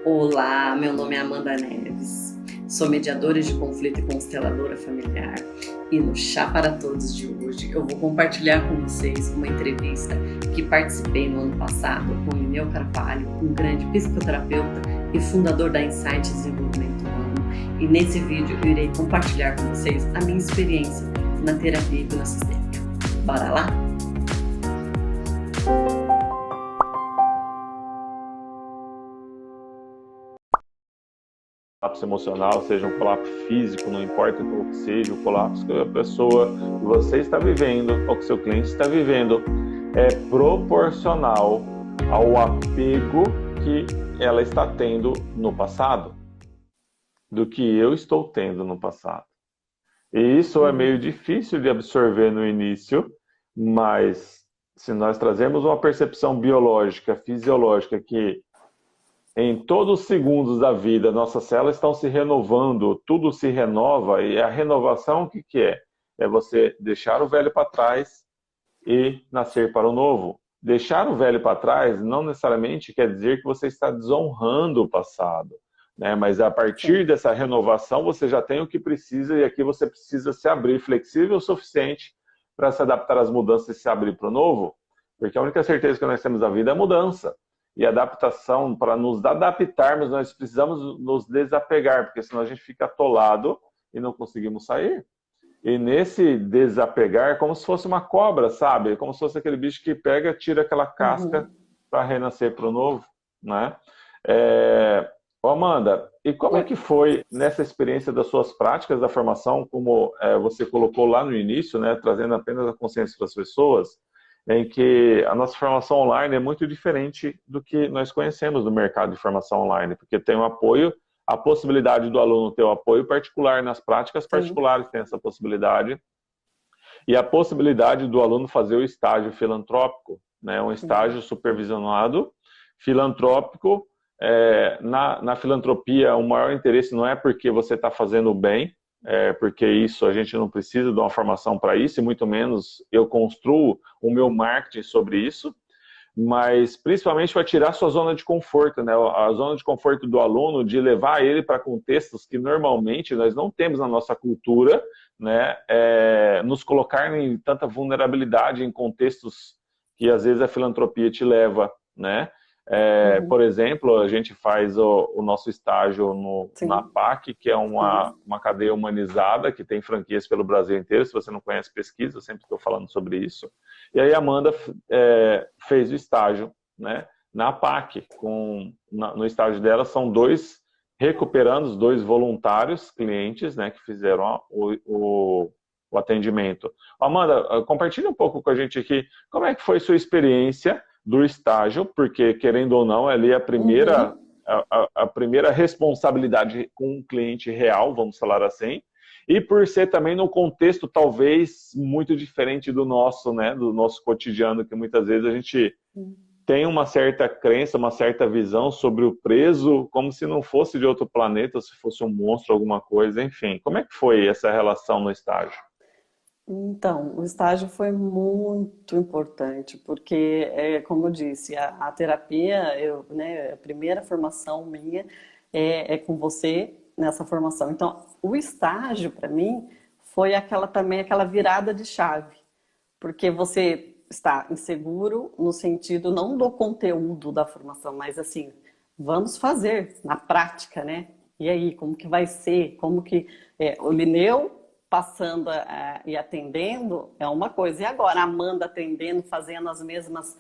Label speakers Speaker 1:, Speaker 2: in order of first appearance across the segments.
Speaker 1: Olá, meu nome é Amanda Neves, sou mediadora de conflito e consteladora familiar e no Chá para Todos de hoje eu vou compartilhar com vocês uma entrevista que participei no ano passado com Lineu Carvalho, um grande psicoterapeuta e fundador da Insight Desenvolvimento Humano, e nesse vídeo eu irei compartilhar com vocês a minha experiência na terapia hipnossistêmica. Bora lá?
Speaker 2: Colapso emocional, seja um colapso físico, não importa o que seja, o colapso que a pessoa que você está vivendo ou que seu cliente está vivendo é proporcional ao apego que ela está tendo no passado, do que eu estou tendo no passado. E isso é meio difícil de absorver no início, mas se nós trazemos uma percepção biológica, fisiológica, que em todos os segundos da vida, nossas células estão se renovando, tudo se renova, e a renovação, o que é? É você deixar o velho para trás e nascer para o novo. Deixar o velho para trás não necessariamente quer dizer que você está desonrando o passado, né? Mas a partir dessa renovação, você já tem o que precisa, e aqui você precisa se abrir flexível o suficiente para se adaptar às mudanças e se abrir para o novo, porque a única certeza que nós temos da vida é a mudança. E adaptação, para nos adaptarmos, nós precisamos nos desapegar, porque senão a gente fica atolado e não conseguimos sair. E nesse desapegar, como se fosse uma cobra, sabe? Como se fosse aquele bicho que pega, tira aquela casca para renascer para o novo, né? Amanda, e como é que foi nessa experiência das suas práticas da formação, como você colocou lá no início, né, trazendo apenas a consciência para as pessoas, em que a nossa formação online é muito diferente do que nós conhecemos do mercado de formação online, porque tem um apoio, a possibilidade do aluno ter o apoio particular nas práticas particulares, tem essa possibilidade, e a possibilidade do aluno fazer o estágio filantrópico, né, um estágio supervisionado, filantrópico. Na filantropia, o maior interesse não é porque você está fazendo o bem, porque isso a gente não precisa de uma formação para isso, e muito menos eu construo o meu marketing sobre isso, mas principalmente para tirar sua zona de conforto, né? A zona de conforto do aluno, de levar ele para contextos que normalmente nós não temos na nossa cultura, né? Nos colocar em tanta vulnerabilidade em contextos que às vezes a filantropia te leva, né? Por exemplo, a gente faz o nosso estágio na PAC, que é uma cadeia humanizada, que tem franquias pelo Brasil inteiro. Se você não conhece, pesquisa, eu sempre estou falando sobre isso. E aí a Amanda fez o estágio, né, na PAC. No estágio dela são dois recuperandos, dois voluntários clientes, né, que fizeram o atendimento. Amanda, compartilha um pouco com a gente aqui como é que foi sua experiência do estágio, porque, querendo ou não, ali é a primeira responsabilidade com um cliente real, vamos falar assim, e por ser também num contexto talvez muito diferente do nosso, né, do nosso cotidiano, que muitas vezes a gente tem uma certa crença, uma certa visão sobre o preso, como se não fosse de outro planeta, se fosse um monstro, alguma coisa, enfim. Como é que foi essa relação no estágio?
Speaker 3: Então, o estágio foi muito importante, porque, como eu disse, a terapia, né, a primeira formação minha é com você nessa formação. Então, o estágio, para mim, foi também aquela virada de chave, porque você está inseguro no sentido não do conteúdo da formação, mas assim, vamos fazer na prática, né? E aí, como que vai ser? Como que o Lineu passando e atendendo é uma coisa. E agora, a Amanda atendendo, fazendo as mesmas,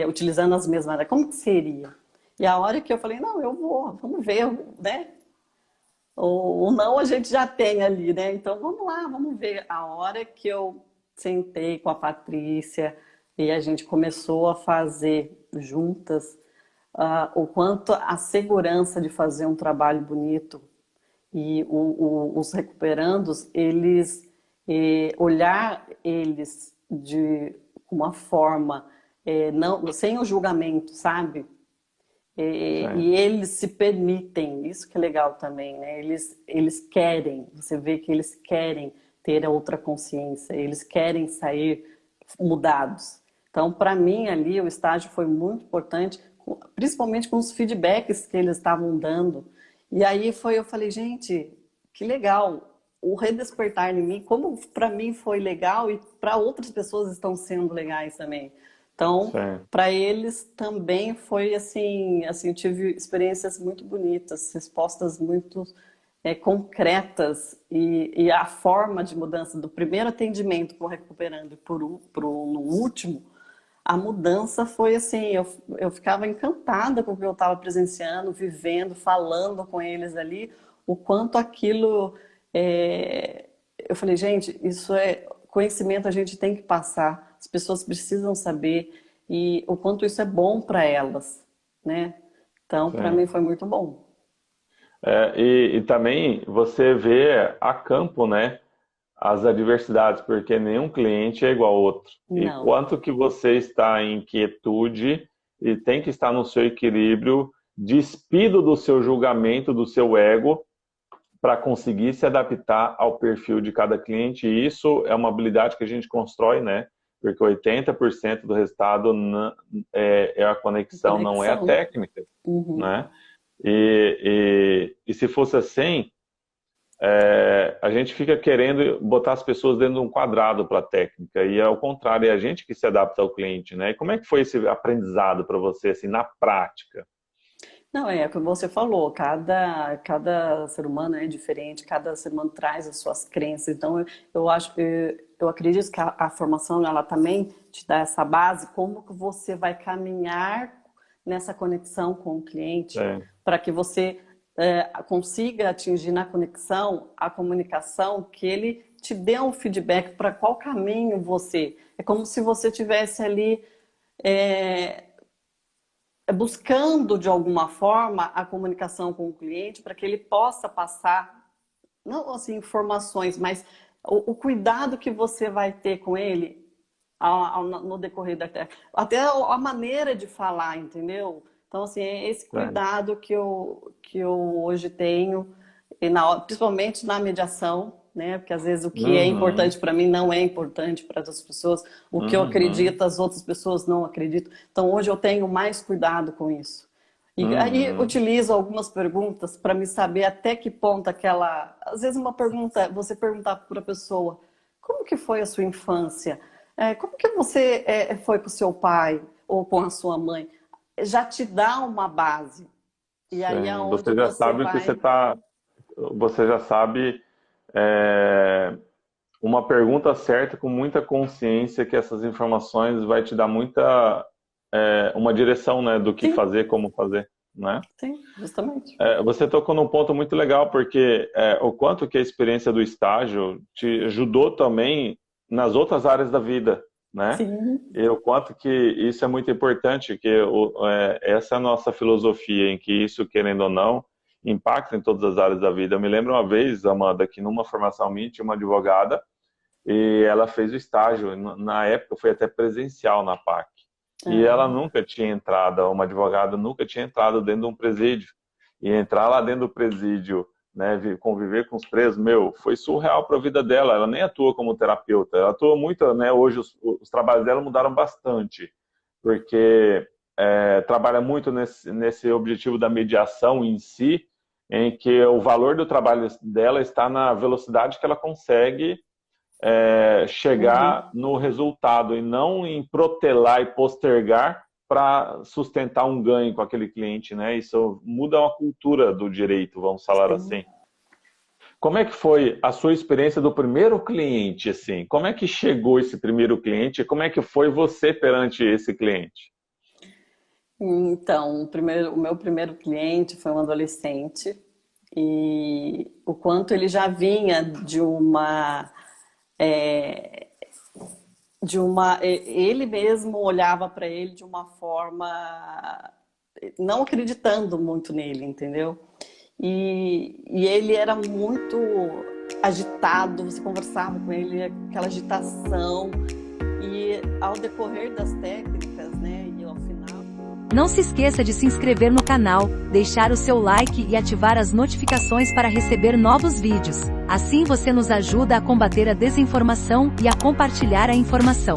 Speaker 3: utilizando as mesmas, como que seria? E a hora que eu falei, não, eu vou, vamos ver, né? O não a gente já tem ali, né? Então vamos lá, vamos ver. A hora que eu sentei com a Patrícia e a gente começou a fazer juntas, o quanto a segurança de fazer um trabalho bonito e os recuperandos, eles olhar eles de uma forma não, sem o julgamento, sabe? E eles se permitem, isso que é legal também, né? Eles querem, você vê que eles querem ter a outra consciência, eles querem sair mudados. Então, para mim ali, o estágio foi muito importante principalmente com os feedbacks que eles estavam dando. E aí eu falei, gente, que legal. O redespertar em mim, como para mim foi legal e para outras pessoas estão sendo legais também. Então, para eles também foi assim, eu tive experiências muito bonitas, respostas muito concretas e a forma de mudança do primeiro atendimento para o recuperando no último, a mudança foi assim, eu ficava encantada com o que eu estava presenciando, vivendo, falando com eles ali, o quanto aquilo... eu falei, gente, isso é conhecimento, a gente tem que passar, as pessoas precisam saber e o quanto isso é bom para elas, né? Então, para mim foi muito bom.
Speaker 2: E também você vê a campo, né, as adversidades, porque nenhum cliente é igual ao outro.
Speaker 3: Não.
Speaker 2: E quanto que você está em quietude e tem que estar no seu equilíbrio, despido do seu julgamento, do seu ego, para conseguir se adaptar ao perfil de cada cliente. E isso é uma habilidade que a gente constrói, né? Porque 80% do resultado é a conexão, não é a técnica, né? E se fosse assim, a gente fica querendo botar as pessoas dentro de um quadrado para a técnica, e ao contrário, é a gente que se adapta ao cliente, né? E como é que foi esse aprendizado para você, assim, na prática?
Speaker 3: Não, é o que você falou, cada ser humano é diferente, cada ser humano traz as suas crenças, então eu acredito que a formação, ela também te dá essa base, como que você vai caminhar nessa conexão com o cliente, para que você consiga atingir na conexão a comunicação, que ele te dê um feedback para qual caminho você... É como se você estivesse ali buscando, de alguma forma, a comunicação com o cliente para que ele possa passar, não assim, informações, mas o cuidado que você vai ter com ele no decorrer da técnica. Até a maneira de falar, entendeu? Então, assim, é esse cuidado que eu hoje tenho, principalmente na mediação, né? Porque às vezes o que é importante para mim não é importante para outras pessoas, o que eu acredito as outras pessoas não acreditam. Então hoje eu tenho mais cuidado com isso. E aí utilizo algumas perguntas para me saber até que ponto às vezes uma pergunta, você perguntar para a pessoa, como que foi a sua infância? Como que você foi com o seu pai ou com a sua mãe? Já te dá uma base. E aí é onde
Speaker 2: você já sabe o que você já sabe uma pergunta certa com muita consciência que essas informações vai te dar uma direção, né, do que fazer, como fazer, né? Sim,
Speaker 3: justamente.
Speaker 2: Você tocou num ponto muito legal, porque o quanto que a experiência do estágio te ajudou também nas outras áreas da vida, né?
Speaker 3: Sim.
Speaker 2: E o quanto que isso é muito importante, que essa é a nossa filosofia, em que isso, querendo ou não, impacta em todas as áreas da vida. Eu me lembro uma vez, Amanda, que numa formação minha tinha uma advogada e ela fez o estágio, na época foi até presencial na PAC. E ela nunca tinha entrado, uma advogada nunca tinha entrado dentro de um presídio. E entrar lá dentro do presídio, né, conviver com os presos, foi surreal para a vida dela. Ela nem atua como terapeuta, ela atua muito, né, hoje os trabalhos dela mudaram bastante, porque trabalha muito nesse objetivo da mediação em si, em que o valor do trabalho dela está na velocidade que ela consegue chegar no resultado, e não em protelar e postergar para sustentar um ganho com aquele cliente, né? Isso muda uma cultura do direito, vamos falar assim. Como é que foi a sua experiência do primeiro cliente, assim? Como é que chegou esse primeiro cliente e como é que foi você perante esse cliente?
Speaker 3: Então, o meu primeiro cliente foi um adolescente e o quanto ele já vinha ele mesmo olhava para ele de uma forma não acreditando muito nele, entendeu? E ele era muito agitado, você conversava com ele, aquela agitação, e ao decorrer das técnicas, né, e ao final...
Speaker 4: Não se esqueça de se inscrever no canal, deixar o seu like e ativar as notificações para receber novos vídeos. Assim você nos ajuda a combater a desinformação e a compartilhar a informação.